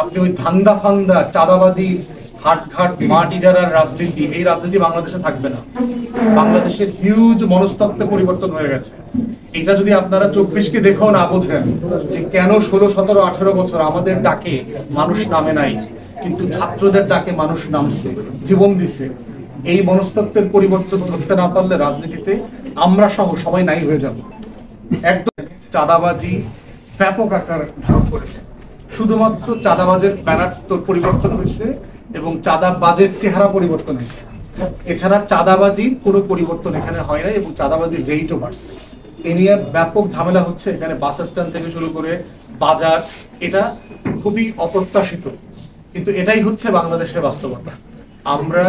আপনি ওই ধান্দা ফান্দা চাঁদাবাজি হাটঘাট মাঠ ইজারার রাজনীতি, এই রাজনীতি বাংলাদেশে থাকবে না। বাংলাদেশের হিউজ মনস্তত্ত্বে পরিবর্তন হয়ে গেছে। এটা যদি আপনারা 24কে দেখেও না বোঝেন যে কেন 16, 17, 18 বছর আমাদের ডাকে মানুষ নামে নাই, কিন্তু ছাত্রদের ডাকে মানুষ নামছে, জীবন দিছে, এই মনস্তত্ত্বের পরিবর্তন ধরতে না পারলে রাজনীতিতে আমরা সহ সবাই নাই হয়ে যাব। একদম চাঁদাবাজি ব্যাপক আকার ধারণ করেছে। শুধুমাত্র চাঁদাবাজের ব্যানার পরিবর্তন হয়েছে এবং চাঁদাবাজের চেহারা পরিবর্তন হয়েছে। এছাড়া চাঁদাবাজির কোনো পরিবর্তন এখানে হয় না এবং চাঁদাবাজির রেটও বাড়ছে। এ নিয়ে ব্যাপক ঝামেলা হচ্ছে এখানে, বাস স্ট্যান্ড থেকে শুরু করে বাজার। এটা খুবই অপ্রত্যাশিত, কিন্তু এটাই হচ্ছে বাংলাদেশের বাস্তবতা। আমরা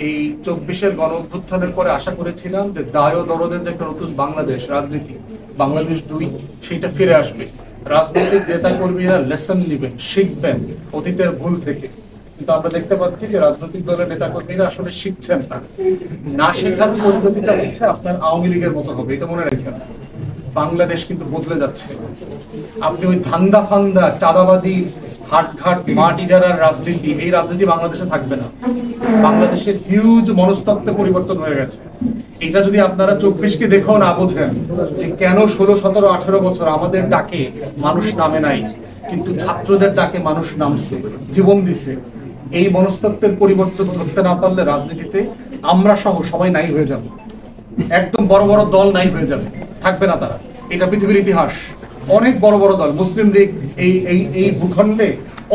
এই 24-এর গণ অভ্যুত্থানের পরে আশা করেছিলাম যে দায় ও দরদের যে একটা নতুন বাংলাদেশ রাজনীতি, বাংলাদেশ 2, সেটা ফিরে আসবে। রাজনৈতিক নেতা কর্মীরা লেসন নেবেন, শিখবেন অতীতের ভুল থেকে। কিন্তু আমরা দেখতে পাচ্ছি যে রাজনৈতিক দলের নেতা কর্মীরা আসলে শিখছেন না। শেখার পদ্ধতিটা হচ্ছে আপনার আওয়ামী লীগের মতো হবে, এটা মনে রাখবেন। বাংলাদেশ কিন্তু বদলে যাচ্ছে। আপনি ওই ধান্দা ফান্দা চাঁদাবাজি হাটঘাট মাঠ ইজারার রাজনীতি, এই রাজনীতি বাংলাদেশে থাকবে না। বাংলাদেশের হিউজ মনস্তত্ত্বে পরিবর্তন হয়ে গেছে। এটা যদি আপনারা 24কে দেখেও না বোঝেন যে কেন 16, 17, 18 বছর আমাদের ডাকে মানুষ নামে নাই, কিন্তু ছাত্রদের ডাকে মানুষ নামছে, জীবন দিছে, এই মনস্তত্ত্বের পরিবর্তন ধরতে না পারলে রাজনীতিতে আমরা সহ সবাই নাই হয়ে যাব। একদম বড় বড় দল নাই হয়ে যাবে, থাকবে না তারা। এটা পৃথিবীর ইতিহাস। অনেক বড় বড় দল, মুসলিম লীগ এই ভূখণ্ডে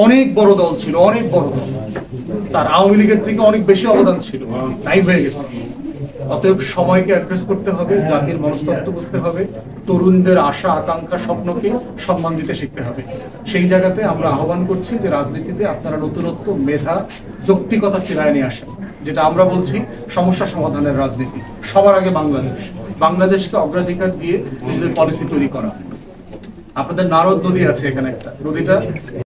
অনেক বড় দল ছিল, অনেক বড় দল, তার আওয়ামী লীগের থেকে অনেক বেশি অবদান ছিল, নাই হয়ে গেছে। অতএব সময়কে অ্যাড্রেস করতে হবে, জাতির মনস্তত্ত্ব বুঝতে হবে, তরুণদের আশা আকাঙ্ক্ষা স্বপ্নকে সম্মান দিতে শিখতে হবে। সেই জায়গাতে আমরা আহ্বান করছি যে রাজনীতিতে আপনারা নতুনত্ব, মেধা, যৌক্তিকতা ফিরায় নিয়ে আসেন। যেটা আমরা বলছি সমস্যা সমাধানের রাজনীতি। সবার আগে বাংলাদেশকে অগ্রাধিকার দিয়ে নিজেদের পলিসি তৈরি করা। আপনাদের নারদ নদী আছে এখানে, একটা নদীটা